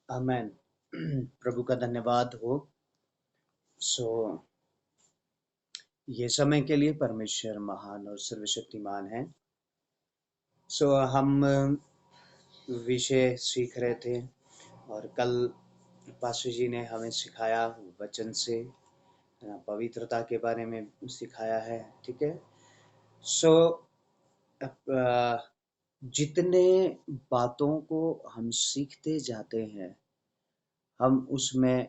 आमेन। प्रभु का धन्यवाद हो। सो ये समय के लिए परमेश्वर महान और सर्वशक्तिमान है। सो हम विषय सीख रहे थे और कल पास्टर जी ने हमें सिखाया वचन से, पवित्रता के बारे में सिखाया है। ठीक है। सो जितने बातों को हम सीखते जाते हैं, हम उसमें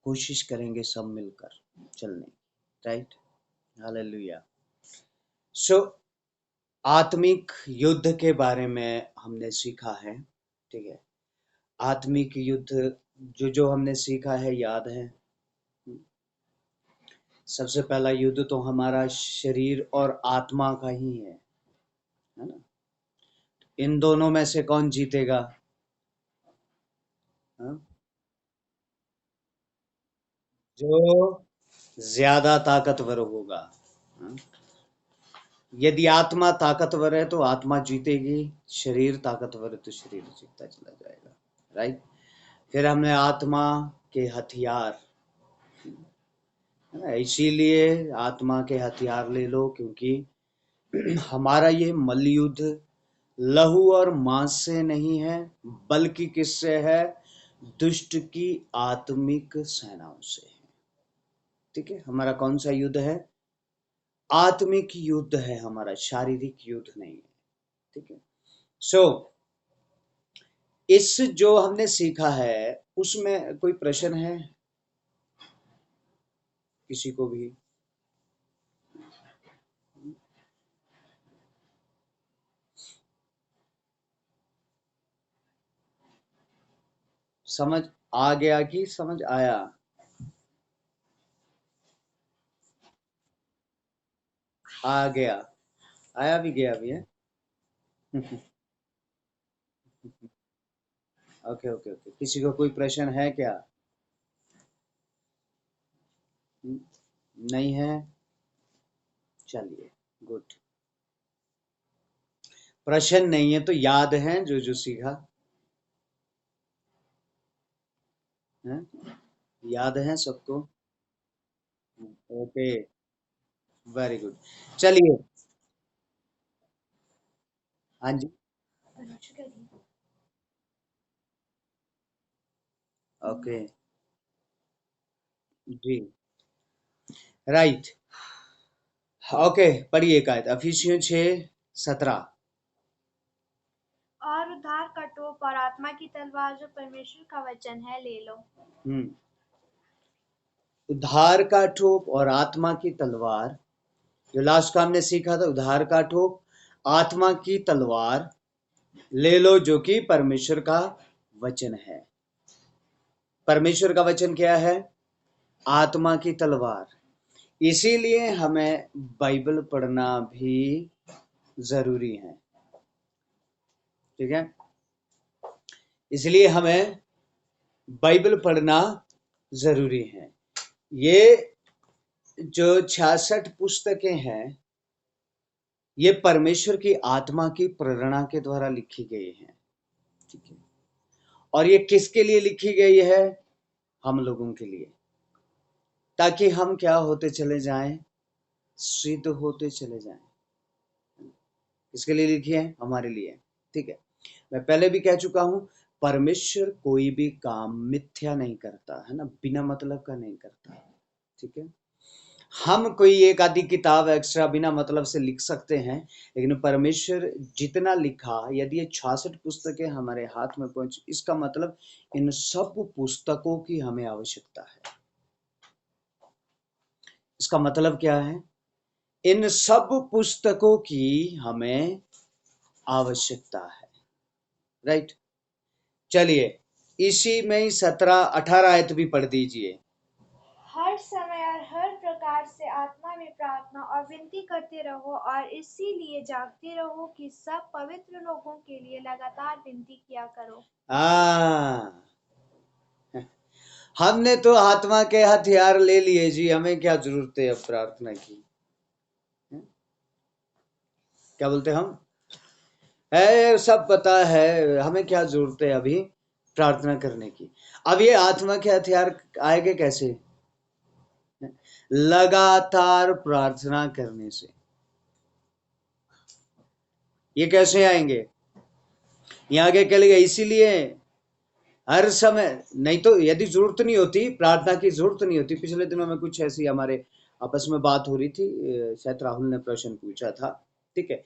कोशिश करेंगे सब मिलकर चलने। राइट। हालेलुया। सो आत्मिक युद्ध के बारे में हमने सीखा है। ठीक है। आत्मिक युद्ध जो जो हमने सीखा है याद है। सबसे पहला युद्ध तो हमारा शरीर और आत्मा का ही है ना। इन दोनों में से कौन जीतेगा? हाँ? जो ज्यादा ताकतवर होगा। हाँ? यदि आत्मा ताकतवर है तो आत्मा जीतेगी, शरीर ताकतवर है तो शरीर जीतता चला जाएगा। राइट। फिर हमने आत्मा के हथियार, है ना, इसीलिए आत्मा के हथियार ले लो, क्योंकि हमारा ये मल्लयुद्ध लहू और मांस से नहीं है, बल्कि किससे है? दुष्ट की आत्मिक सेनाओं से है। ठीक है। हमारा कौन सा युद्ध है? आत्मिक युद्ध है हमारा, शारीरिक युद्ध नहीं है। ठीक है। सो इस जो हमने सीखा है उसमें कोई प्रश्न है किसी को भी? समझ आ गया कि समझ आया? आ गया, आया भी गया भी है। Okay okay okay. किसी को कोई प्रश्न है क्या? नहीं है? चलिए, गुड। प्रश्न नहीं है तो याद है जो जो सीखा है? याद है सबको? Okay, very good. चलिए। हाँ जी। ओके जी। राइट। ओके, पढ़िए एक आयत, इफिसियों 6:17। और उद्धार का टोप और आत्मा की तलवार जो परमेश्वर का वचन है ले लो। उद्धार का ठोप और आत्मा की तलवार, जो लास्ट का हमने सीखा था, उद्धार का ठोप, आत्मा की तलवार ले लो, जो कि परमेश्वर का वचन है। परमेश्वर का वचन क्या है? आत्मा की तलवार। इसीलिए हमें बाइबल पढ़ना भी जरूरी है। ठीक है। इसलिए हमें बाइबल पढ़ना जरूरी है। ये जो 66 पुस्तकें हैं, ये परमेश्वर की आत्मा की प्रेरणा के द्वारा लिखी गई हैं। ठीक है। और ये किसके लिए लिखी गई है? हम लोगों के लिए, ताकि हम क्या होते चले जाएं? सिद्ध होते चले जाएं। किसके लिए लिखी है? हमारे लिए। ठीक है। मैं पहले भी कह चुका हूं, परमेश्वर कोई भी काम मिथ्या नहीं करता है ना, बिना मतलब का नहीं करता। ठीक है। हम कोई एक आधी किताब एक्स्ट्रा बिना मतलब से लिख सकते हैं, लेकिन परमेश्वर जितना लिखा, यदि ये 66 पुस्तकें हमारे हाथ में पहुंच, इसका मतलब इन सब पुस्तकों की हमें आवश्यकता है। इसका मतलब क्या है? इन सब पुस्तकों की हमें आवश्यकता है। राइट। चलिए, इसी में ही 17-18 आयत भी पढ़ दीजिए। हर समय और हर प्रकार से आत्मा में प्रार्थना और विनती करते रहो, और इसीलिए जागते रहो कि सब पवित्र लोगों के लिए लगातार विनती किया करो। हमने तो आत्मा के हथियार ले लिए जी, हमें क्या जरूरत है अब प्रार्थना की? क्या बोलते हम? है सब पता है, हमें क्या जरूरत है अभी प्रार्थना करने की। अब ये आत्मा के हथियार आएंगे कैसे? लगातार प्रार्थना करने से। ये कैसे आएंगे? ये आगे कहेगा इसीलिए हर समय, नहीं तो यदि जरूरत नहीं होती, प्रार्थना की जरूरत नहीं होती। पिछले दिनों में कुछ ऐसी हमारे आपस में बात हो रही थी, शायद राहुल ने प्रश्न पूछा था, ठीक है।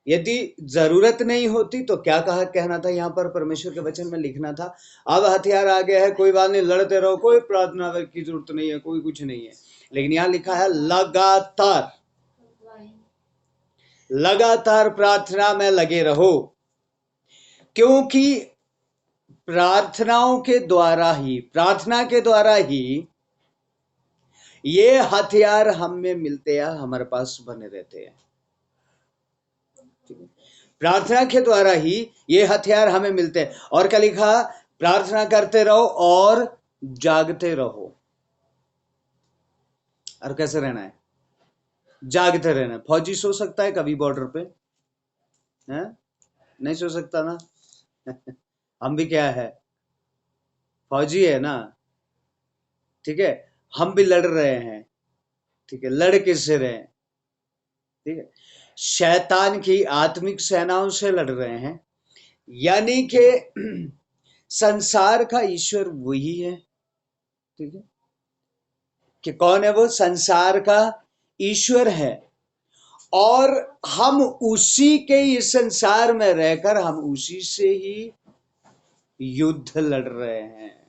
यदि जरूरत नहीं होती तो क्या कहना था यहाँ पर, परमेश्वर के वचन में लिखना था अब हथियार आ गया है, कोई बात नहीं, लड़ते रहो, कोई प्रार्थना की जरूरत नहीं है, कोई कुछ नहीं है। लेकिन यहाँ लिखा है लगातार, लगातार प्रार्थना में लगे रहो, क्योंकि प्रार्थनाओं के द्वारा ही, प्रार्थना के द्वारा ही ये हथियार हम में मिलते हैं, हमारे पास बने रहते हैं। प्रार्थना के द्वारा ही ये हथियार हमें मिलते हैं। और क्या लिखा? प्रार्थना करते रहो और जागते रहो। और कैसे रहना है? जागते रहना है। फौजी सो सकता है कभी बॉर्डर पे? है? नहीं सो सकता ना। हम भी क्या है? फौजी है ना, ठीक है। हम भी लड़ रहे हैं, ठीक है। लड़ किससे रहे हैं? ठीक है, शैतान की आत्मिक सेनाओं से लड़ रहे हैं, यानी कि संसार का ईश्वर वही है, ठीक है। कि कौन है वो? संसार का ईश्वर है, और हम उसी के इस संसार में रहकर हम उसी से ही युद्ध लड़ रहे हैं,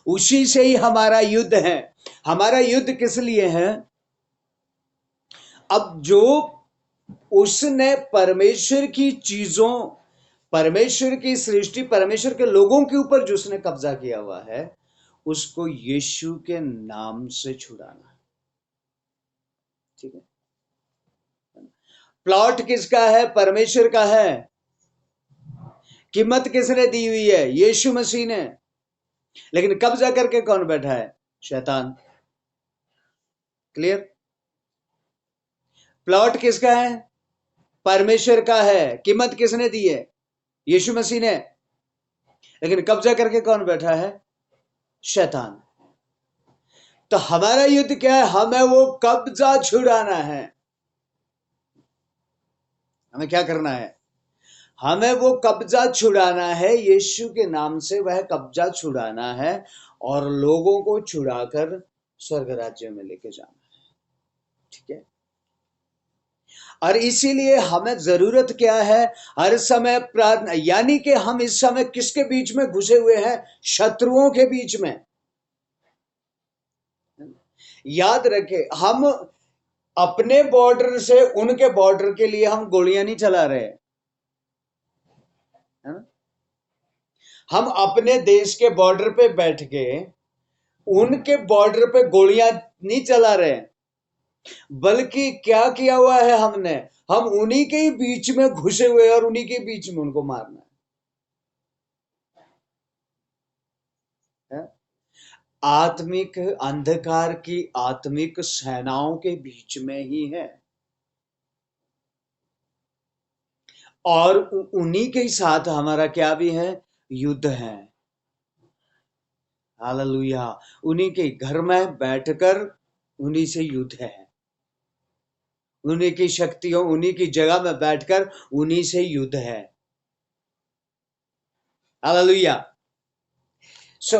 उसी से ही हमारा युद्ध है। हमारा युद्ध किस लिए है? अब जो उसने परमेश्वर की चीजों, परमेश्वर की सृष्टि, परमेश्वर के लोगों के ऊपर जो उसने कब्जा किया हुआ है, उसको यीशु के नाम से छुड़ाना, ठीक है। प्लॉट किसका है? परमेश्वर का है। कीमत किसने दी हुई है? यीशु मसीह ने। लेकिन कब्जा करके कौन बैठा है? शैतान। क्लियर? प्लॉट किसका है? परमेश्वर का है। कीमत किसने दी है? यीशु मसीह ने। लेकिन कब्जा करके कौन बैठा है? शैतान। तो हमारा युद्ध क्या है? हमें वो कब्जा छुड़ाना है। हमें क्या करना है? हमें वो कब्जा छुड़ाना है, यीशु के नाम से वह कब्जा छुड़ाना है, और लोगों को छुड़ाकर स्वर्ग राज्य में लेके जाना है, ठीक है। और इसीलिए हमें जरूरत क्या है? हर समय प्रार्थना। यानी कि हम इस समय किसके बीच में घुसे हुए हैं? शत्रुओं के बीच में। याद रखें, हम अपने बॉर्डर से उनके बॉर्डर के लिए हम गोलियां नहीं चला रहे, है ना। हम अपने देश के बॉर्डर पे बैठ के उनके बॉर्डर पे गोलियां नहीं चला रहे, बल्कि क्या किया हुआ है हमने? हम उन्हीं के ही बीच में घुसे हुए और उन्हीं के बीच में उनको मारना है। आत्मिक अंधकार की आत्मिक सेनाओं के बीच में ही है, और उन्हीं के साथ हमारा क्या भी है? युद्ध है। हालेलुया। उन्हीं के घर में बैठकर उन्हीं से युद्ध है, उन्हीं की शक्तियों, उन्हीं की जगह में बैठकर उन्हीं से युद्ध है। हालेलुया। सो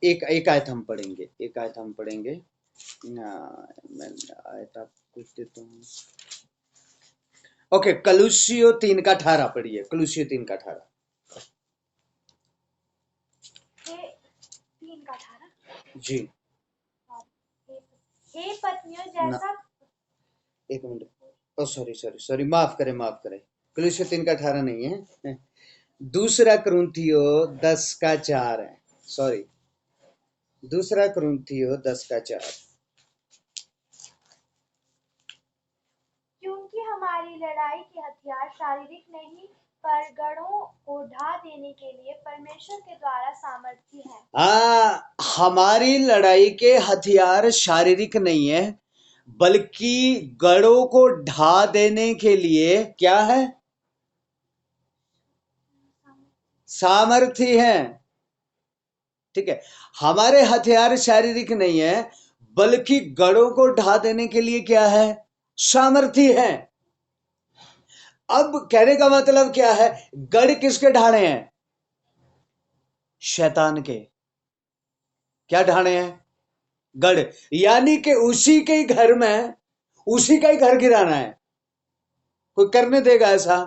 एक एक आयत हम पढ़ेंगे, एक आयत हम पढ़ेंगे। मैं आयत आपको देता हूँ। ओके, कलुसियो 3:18 पढ़िए। कलुसियो 3:18। 3:18 जी। हे पत्नियों ना, जैसा, एक मिनट। ओ सॉरी सॉरी सॉरी, माफ करें माफ करें। कलुसियो 3:18 नहीं है, दूसरा कुरिन्थियो 10:4 है। सॉरी, दूसरा कुरिन्थियो 10:4। क्योंकि हमारी लड़ाई के हथियार शारीरिक नहीं पर गढ़ों को ढा देने के लिए परमेश्वर के द्वारा सामर्थ्य है। हमारी लड़ाई के हथियार शारीरिक नहीं है, बल्कि गढ़ों को ढा देने के लिए क्या है? सामर्थी हैं। ठीक है, हमारे हथियार शारीरिक नहीं है, बल्कि गढ़ों को ढा देने के लिए क्या है, सामर्थी है। अब कहने का मतलब क्या है, गढ़ किसके ढाने हैं, शैतान के। क्या ढाने हैं, गढ़, यानी कि उसी के ही घर में, उसी का ही घर गिराना है। कोई करने देगा ऐसा?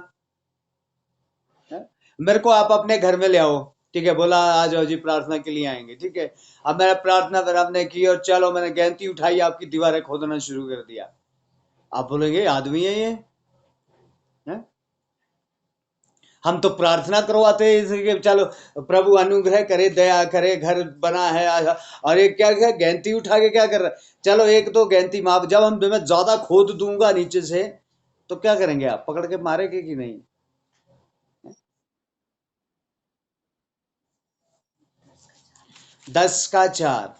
मेरे को आप अपने घर में ले आओ, ठीक है, बोला आ जाओ जी प्रार्थना के लिए आएंगे, ठीक है। अब मैंने प्रार्थना फिर आपने की और चलो मैंने गैंती उठाई, आपकी दीवारें खोदना शुरू कर दिया। आप बोलेंगे आदमी है ये है? हम तो प्रार्थना करवाते हैं इसलिए चलो प्रभु अनुग्रह करे, दया करे, घर बना है। और एक क्या क्या गैंती उठा के क्या कर रहा है, चलो एक तो गैंती माप, जब हम मैं ज्यादा खोद दूंगा नीचे से तो क्या करेंगे, आप पकड़ के मारेंगे कि नहीं? 10 का 4,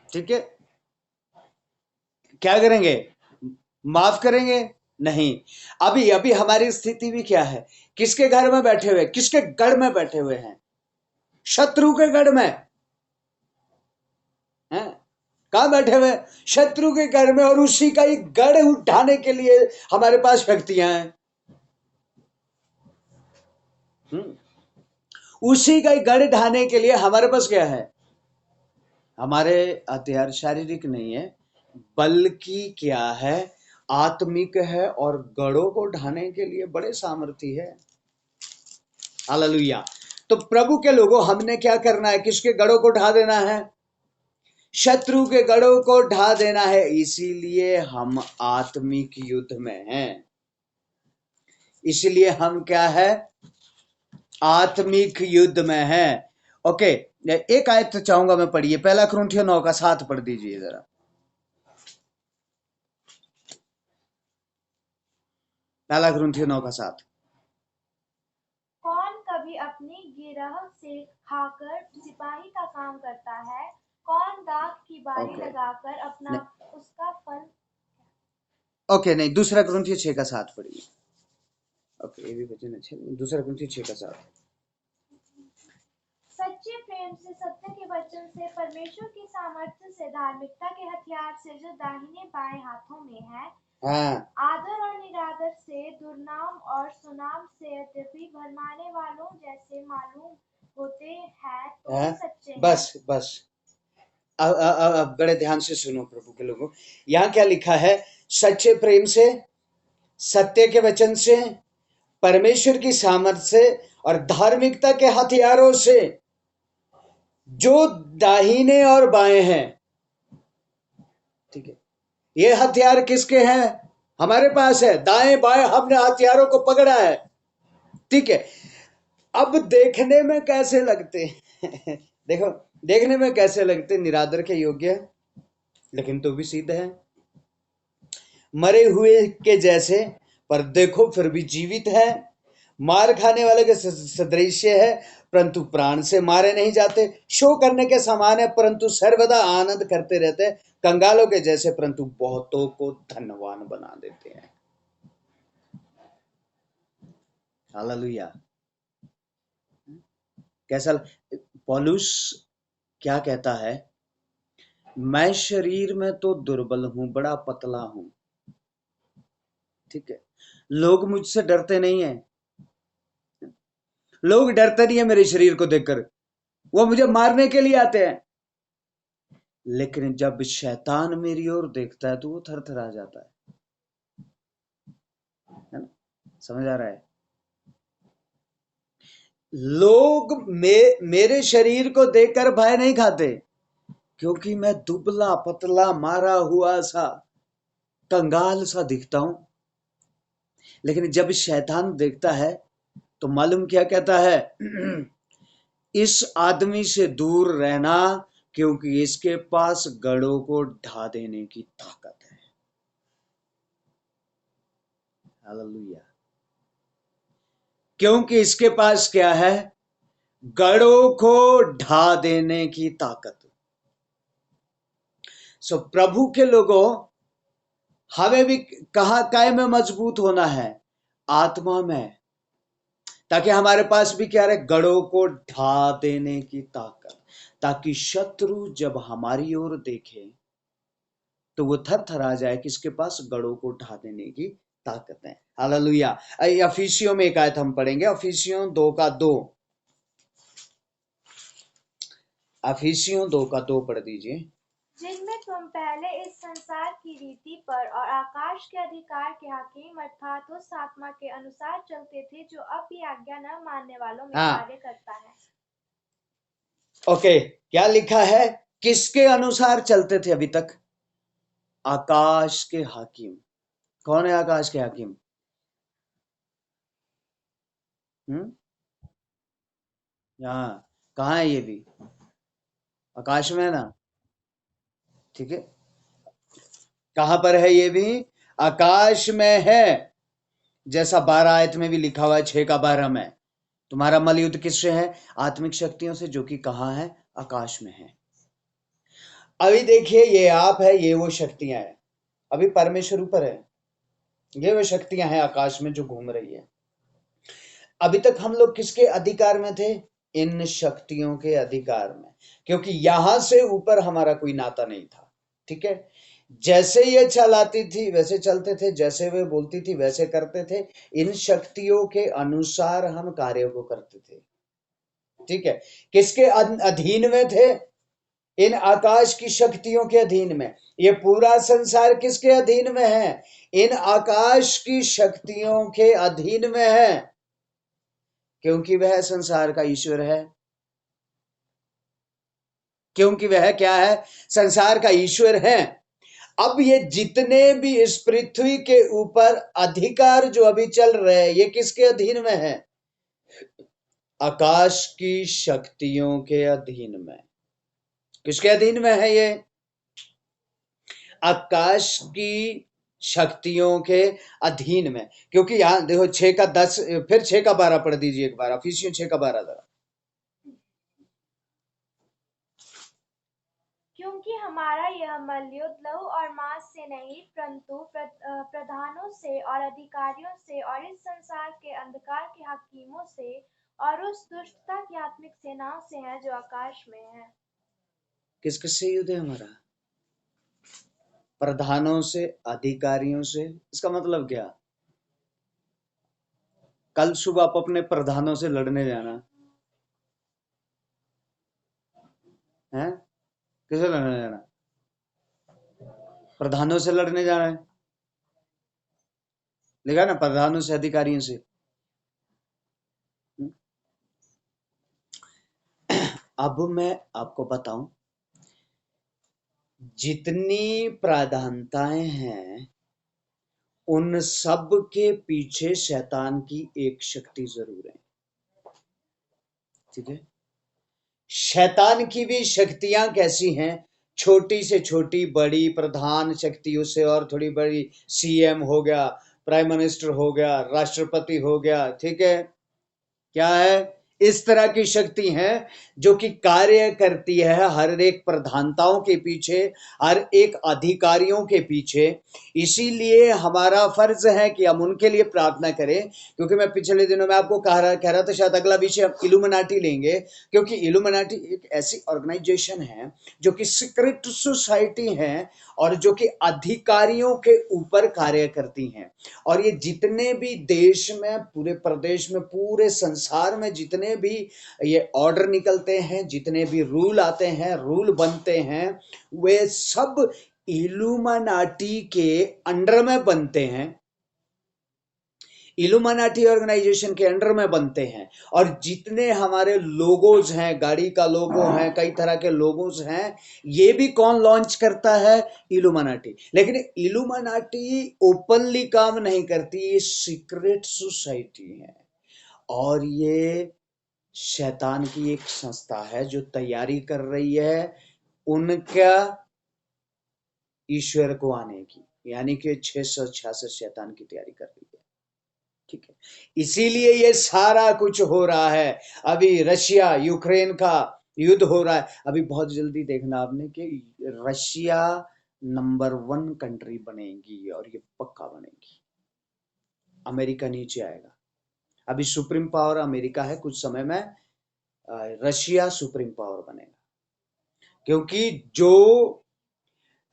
ठीक है। क्या करेंगे, माफ करेंगे? नहीं। अभी अभी हमारी स्थिति भी क्या है, किसके घर में बैठे हुए, किसके गढ़ में बैठे हुए हैं, शत्रु के गढ़ में हैं। कहां बैठे हुए, शत्रु के घर में, और उसी का ही गढ़ उठाने के लिए हमारे पास शक्तियां हैं। उसी का ही गढ़ ढाने के लिए हमारे पास क्या है, हमारे हथियार शारीरिक नहीं है, बल्कि क्या है, आत्मिक है, और गढ़ों को ढाने के लिए बड़े सामर्थी है। हालेलुया। तो प्रभु के लोगों, हमने क्या करना है, किसके गढ़ों को ढा देना है, शत्रु के गढ़ों को ढा देना है। इसीलिए हम आत्मिक युद्ध में हैं, इसलिए हम क्या है, आत्मिक युद्ध में हैं। ओके, एक आयत तो चाहूंगा मैं, पढ़िए, 1 कुरिन्थियों 9 का 7 पढ़ दीजिए जरा। 1 कुरिन्थियों 9 का 7। कौन कभी अपनी गिरह से खाकर सिपाही का काम करता है, कौन दाख की बारी ओके लगाकर अपना उसका फल। ओके, नहीं, 2 कुरिन्थियों 6 का 7 पढ़िए। ओके, ये भी वचन अच्छा, 2 कुरिन्थियों 6 का 7। सच्चे प्रेम से, सत्य के वचन से, परमेश्वर की सामर्थ्य से, धार्मिकता के हथियार से जो दाहिने बाएं हाथों में है, हाँ, आदर और निरादर से, दुर्नाम और सुनाम से, यद्यपि भरमाने वालों जैसे मालूम होते हैं तो भी सच्चे हैं। बस बस, अब बड़े ध्यान से सुनो प्रभु के लोगों, यहाँ क्या लिखा है, सच्चे प्रेम से, सत्य के वचन से, परमेश्वर की सामर्थ से, और धार्मिकता के हथियारों से जो दाहिने और बाएं हैं। ठीक है, ये हथियार किसके हैं, हमारे पास है, दाएं बाएं हमने हथियारों को पकड़ा है। ठीक है, अब देखने में कैसे लगते देखो, देखने में कैसे लगते, निरादर के योग्य, लेकिन तो भी सिद्ध है, मरे हुए के जैसे, पर देखो फिर भी जीवित है, मार खाने वाले के सदृश्य है, परंतु प्राण से मारे नहीं जाते, शो करने के समान है, परंतु सर्वदा आनंद करते रहते, कंगालों के जैसे, परंतु बहुतों को धनवान बना देते हैं। हालेलुया। कैसा पौलुस क्या कहता है, मैं शरीर में तो दुर्बल हूं, बड़ा पतला हूं। ठीक है, लोग मुझसे डरते नहीं है, लोग डरते नहीं है मेरे शरीर को देखकर, वो मुझे मारने के लिए आते हैं, लेकिन जब शैतान मेरी ओर देखता है तो वो थरथरा जाता है ना? समझ आ रहा है? लोग मेरे शरीर को देखकर भय नहीं खाते, क्योंकि मैं दुबला पतला मारा हुआ सा कंगाल सा दिखता हूं। लेकिन जब शैतान देखता है तो मालूम क्या कहता है, इस आदमी से दूर रहना, क्योंकि इसके पास गढ़ों को ढा देने की ताकत है। हालेलुया। क्योंकि इसके पास क्या है, गढ़ों को ढा देने की ताकत। सो प्रभु के लोगों, हमें भी कहां काय में मजबूत होना है, आत्मा में, ताकि हमारे पास भी क्या रहे, गढ़ों को ढा देने की ताकत, ताकि शत्रु जब हमारी ओर देखे तो वो थर थर आ जाए कि इसके पास गढ़ों को ढा देने की ताकत है। हालेलुया। अफिसियों में एक आयत हम पढ़ेंगे, अफिसियों 2:2। अफिसियों 2:2 पढ़ दीजिए। जिनमें तुम पहले इस संसार की रीति पर और आकाश के अधिकार के हाकिम अर्थात उस आत्मा के अनुसार चलते थे जो अब भी आज्ञा न मानने वालों में हाँ, कार्य करता है। ओके, क्या लिखा है? किसके अनुसार चलते थे अभी तक? आकाश के हाकिम। कौन है आकाश के हाकिम? हम्म, यहाँ कहाँ है? ये भी आकाश में है ना, ठीक है। कहां पर है? ये भी आकाश में है, जैसा 12 आयत में भी लिखा हुआ है, 6:12 में। तुम्हारा मल युद्ध किससे है? आत्मिक शक्तियों से, जो कि कहाँ है? आकाश में है। अभी देखिए, ये आप है, ये वो शक्तियां हैं। अभी परमेश्वर ऊपर है, ये वो शक्तियां हैं आकाश में जो घूम रही है। अभी तक हम लोग किसके अधिकार में थे? इन शक्तियों के अधिकार में, क्योंकि यहां से ऊपर हमारा कोई नाता नहीं था, ठीक है। जैसे ये चलाती थी वैसे चलते थे, जैसे वे बोलती थी वैसे करते थे। इन शक्तियों के अनुसार हम कार्यों को करते थे, ठीक है। किसके अधीन में थे? इन आकाश की शक्तियों के अधीन में। ये पूरा संसार किसके अधीन में है? इन आकाश की शक्तियों के अधीन में है, क्योंकि वह संसार का ईश्वर है। क्योंकि वह क्या है? संसार का ईश्वर है। अब ये जितने भी इस पृथ्वी के ऊपर अधिकार जो अभी चल रहे हैं, ये किसके अधीन में है? आकाश की शक्तियों के अधीन में। किसके अधीन में है ये? आकाश की शक्तियों के अधीन में। क्योंकि यहां देखो 6:10, फिर 6:12 पढ़ दीजिए एक बार, अफिसियों 6:12 जरा। क्योंकि हमारा यह मल्लयुद्ध लहू और मांस से नहीं परंतु प्रधानों से और अधिकारियों से और इस संसार के अंधकार के हाकिमों से और उस दुष्टता की आत्मिक सेनाओं से है जो आकाश में है। किस किस से युद्ध है हमारा? प्रधानों से, अधिकारियों से। इसका मतलब क्या? कल सुबह आप अपने प्रधानों से लड़ने जाना है? किसे लड़ने जाना? प्रधानों से लड़ने जाना है, लिखा ना, प्रधानों से, अधिकारियों से। अब मैं आपको बताऊं, जितनी प्राधानताएं हैं उन सब के पीछे शैतान की एक शक्ति जरूर है, ठीक है। शैतान की भी शक्तियां कैसी हैं? छोटी से छोटी, बड़ी प्रधान शक्तियों से और थोड़ी बड़ी, सीएम हो गया, प्राइम मिनिस्टर हो गया, राष्ट्रपति हो गया, ठीक है। क्या है? इस तरह की शक्ति है जो कि कार्य करती है हर एक प्रधानताओं के पीछे, हर एक अधिकारियों के पीछे। इसीलिए हमारा फर्ज है कि हम उनके लिए प्रार्थना करें। क्योंकि मैं पिछले दिनों में आपको कह रहा था, शायद अगला विषय हम इल्यूमिनाटी लेंगे, क्योंकि इल्यूमिनाटी एक ऐसी ऑर्गेनाइजेशन है जो कि सीक्रेट सोसाइटी है और जो कि अधिकारियों के ऊपर कार्य करती हैं। और ये जितने भी देश में, पूरे प्रदेश में, पूरे संसार में जितने भी ये ऑर्डर निकलते हैं, जितने भी रूल आते हैं, रूल बनते हैं, वे सब इल्यूमिनाटी के अंडर में बनते हैं, इल्यूमिनाटी ऑर्गेनाइजेशन के अंडर में बनते हैं। और जितने हमारे लोगोज हैं, गाड़ी का लोगो है, कई तरह के लोगोज हैं, ये भी कौन लॉन्च करता है? इल्यूमिनाटी। लेकिन इल्यूमिनाटी ओपनली काम नहीं करती, ये सीक्रेट सोसाइटी है। और ये शैतान की एक संस्था है जो तैयारी कर रही है उनका ईश्वर को आने की, यानी कि 666 शैतान की तैयारी कर रही है, ठीक है। इसीलिए ये सारा कुछ हो रहा है। अभी रशिया यूक्रेन का युद्ध हो रहा है। अभी बहुत जल्दी देखना आपने कि रशिया नंबर 1 कंट्री बनेगी, और ये पक्का बनेगी। अमेरिका नीचे आएगा। अभी सुप्रीम पावर अमेरिका है, कुछ समय में रशिया सुप्रीम पावर बनेगा, क्योंकि जो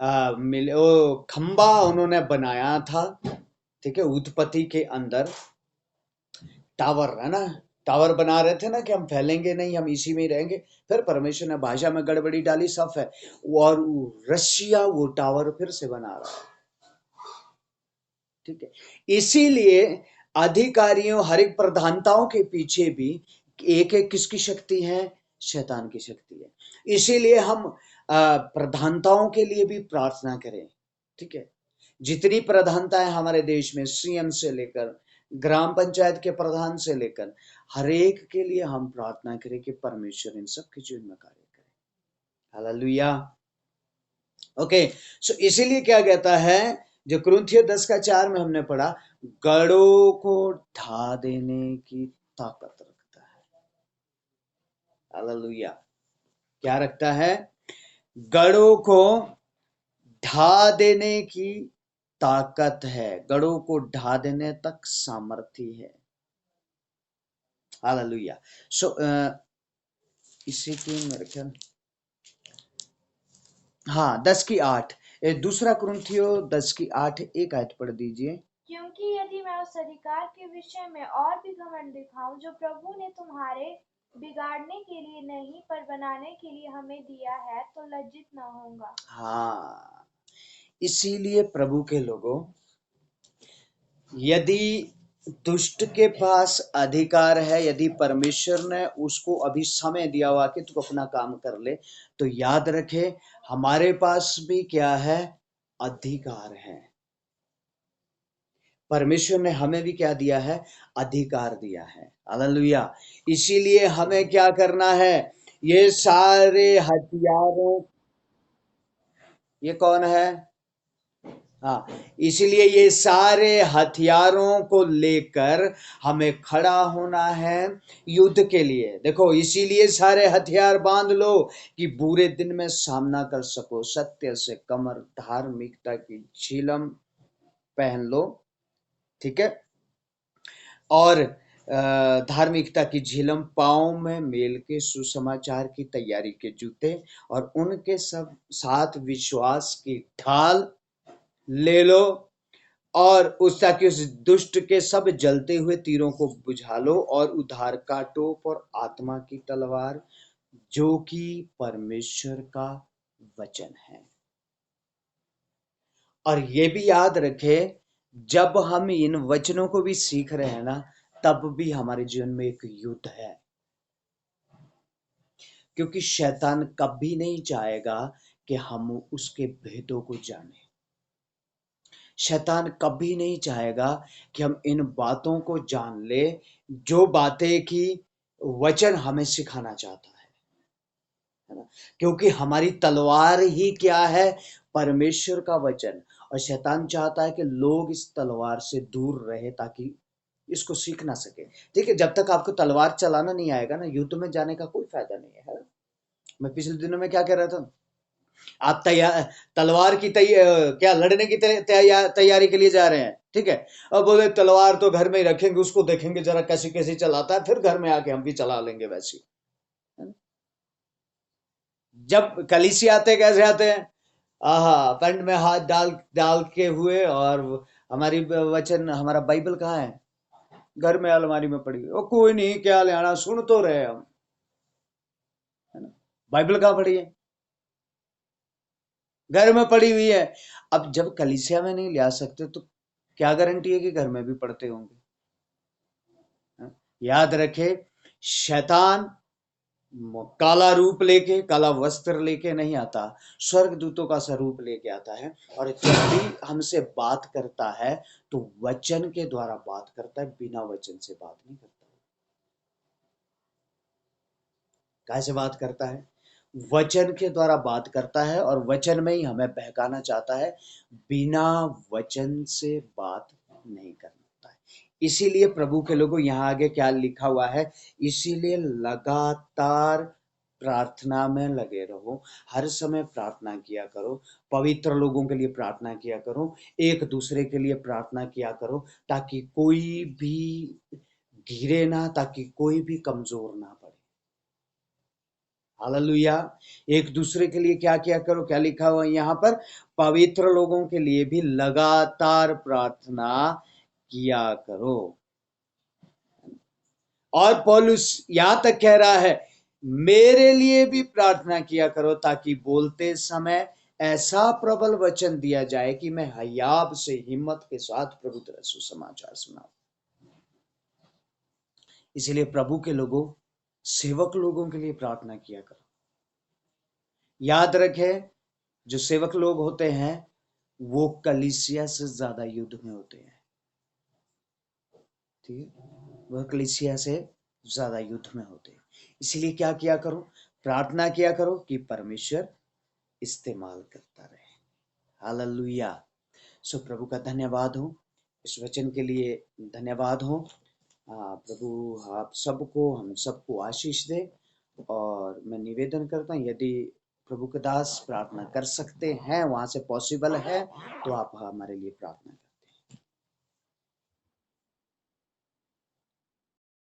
वो खंबा उन्होंने बनाया था, ठीक है, उत्पत्ति के अंदर टावर है ना, टावर बना रहे थे ना कि हम फैलेंगे नहीं, हम इसी में ही रहेंगे। फिर परमेश्वर ने भाषा में गड़बड़ी डाली, सब है, और रशिया वो टावर फिर से बना रहा है, ठीक है। इसीलिए अधिकारियों, हर एक प्रधानताओं के पीछे भी एक एक किसकी शक्ति है? शैतान की शक्ति है। इसीलिए हम प्रधानताओं के लिए भी प्रार्थना करें, ठीक है। जितनी प्रधानताएं हमारे देश में, सीएम से लेकर ग्राम पंचायत के प्रधान से लेकर हर एक के लिए हम प्रार्थना करें कि परमेश्वर इन सब के जीवन में कार्य करे। हालेलुया। ओके, सो इसीलिए क्या कहता है, जो कुरिन्थियों 10:4 में हमने पढ़ा, गढ़ों को ढा देने की ताकत रखता है। हालेलुया। क्या रखता है? गढ़ों को ढा देने की ताकत है, गढ़ों को ढा देने तक सामर्थ्य है। हालेलुया। सो इसी की मेरे ख्याल, हाँ, 10:8, दूसरा कुरिन्थियों 10:8 एक आयत पढ़ दीजिए। क्योंकि यदि मैं उस अधिकार के विषय में और भी घमंड दिखाऊं जो प्रभु ने तुम्हारे बिगाड़ने के लिए नहीं पर बनाने के लिए हमें दिया है, तो लज्जित न होऊंगा। हाँ, इसीलिए प्रभु के लोगों, यदि दुष्ट के पास अधिकार है, यदि परमेश्वर ने उसको अभी समय दिया हुआ कि तू अपना काम कर ले, तो याद रखे हमारे पास भी क्या है? अधिकार है। परमेश्वर ने हमें भी क्या दिया है? अधिकार दिया है। हालेलुया। इसीलिए हमें क्या करना है? ये सारे हथियारों, ये कौन है? हाँ, इसलिए ये सारे हथियारों को लेकर हमें खड़ा होना है युद्ध के लिए। देखो, इसीलिए सारे हथियार बांध लो कि बुरे दिन में सामना कर सको। सत्य से कमर, धार्मिकता की झिलम पहन लो, ठीक है, और धार्मिकता की झिलम, पाँव में मेल के सुसमाचार की तैयारी के जूते, और उनके सब साथ विश्वास की ढाल ले लो, और उस ताकि उस दुष्ट के सब जलते हुए तीरों को बुझा लो, और उद्धार का टोप और आत्मा की तलवार जो कि परमेश्वर का वचन है। और ये भी याद रखे, जब हम इन वचनों को भी सीख रहे हैं ना, तब भी हमारे जीवन में एक युद्ध है, क्योंकि शैतान कभी नहीं चाहेगा कि हम उसके भेदों को जानें। शैतान कभी नहीं चाहेगा कि हम इन बातों को जान ले, जो बातें कि वचन हमें सिखाना चाहता है ना, क्योंकि हमारी तलवार ही क्या है? परमेश्वर का वचन। और शैतान चाहता है कि लोग इस तलवार से दूर रहे, ताकि इसको सीख ना सके, ठीक है। जब तक आपको तलवार चलाना नहीं आएगा ना, युद्ध में जाने का कोई फायदा नहीं है ना? मैं पिछले दिनों में क्या कह रहा था, आप तैयार, तलवार की क्या लड़ने की तैयारी के लिए जा रहे हैं, ठीक है। अब बोले तलवार तो घर में ही रखेंगे, उसको देखेंगे जरा कैसी कैसी चलाता है, फिर घर में आके हम भी चला लेंगे वैसी। जब कलीसी आते कैसे आते हैं? आहा, पैंट में हाथ डाल डाल के हुए, और हमारी वचन, हमारा बाइबल कहाँ है? घर में अलमारी में पड़ी है। ओ कोई नहीं, क्या ले आना, सुन तो रहे हम, है ना। बाइबल कहाँ पड़ी है? घर में पड़ी हुई है। अब जब कलीसिया में नहीं ले आ सकते, तो क्या गारंटी है कि घर में भी पढ़ते होंगे? हाँ? याद रखे, शैतान काला रूप लेके, काला वस्त्र लेके नहीं आता, स्वर्ग दूतों का स्वरूप लेके आता है। और जब भी हमसे बात करता है, तो वचन के द्वारा बात करता है, बिना वचन से बात नहीं करता। कैसे बात करता है? वचन के द्वारा बात करता है, और वचन में ही हमें बहकाना चाहता है, बिना वचन से बात नहीं करता है। इसीलिए प्रभु के लोगों, यहाँ आगे क्या लिखा हुआ है, इसीलिए लगातार प्रार्थना में लगे रहो, हर समय प्रार्थना किया करो, पवित्र लोगों के लिए प्रार्थना किया करो, एक दूसरे के लिए प्रार्थना किया करो, ताकि कोई भी गिरे ना, ताकि कोई भी कमजोर ना पड़े। हालेलुया। एक दूसरे के लिए क्या किया करो, क्या लिखा हुआ है यहाँ पर, पवित्र लोगों के लिए भी लगातार प्रार्थना किया करो। और पौलुस यहां तक कह रहा है, मेरे लिए भी प्रार्थना किया करो, ताकि बोलते समय ऐसा प्रबल वचन दिया जाए कि मैं हयाब से हिम्मत के साथ प्रभु तरह सुसमाचार सुनाऊं। इसीलिए प्रभु के लोगों, सेवक लोगों के लिए प्रार्थना किया करो। याद रखे, जो सेवक लोग होते हैं वो कलीसिया से ज्यादा युद्ध में होते हैं। ठीक है, वह कलीसिया से ज्यादा युद्ध में होते हैं। इसलिए क्या किया करो, प्रार्थना किया करो कि परमेश्वर इस्तेमाल करता रहे। हालेलुया। सो प्रभु का धन्यवाद हो, इस वचन के लिए धन्यवाद हो। प्रभु आप सबको, हम सबको आशीष दे। और मैं निवेदन करता हूँ, यदि प्रभु के दास प्रार्थना कर सकते हैं, वहां से पॉसिबल है, तो आप हमारे लिए प्रार्थना करें।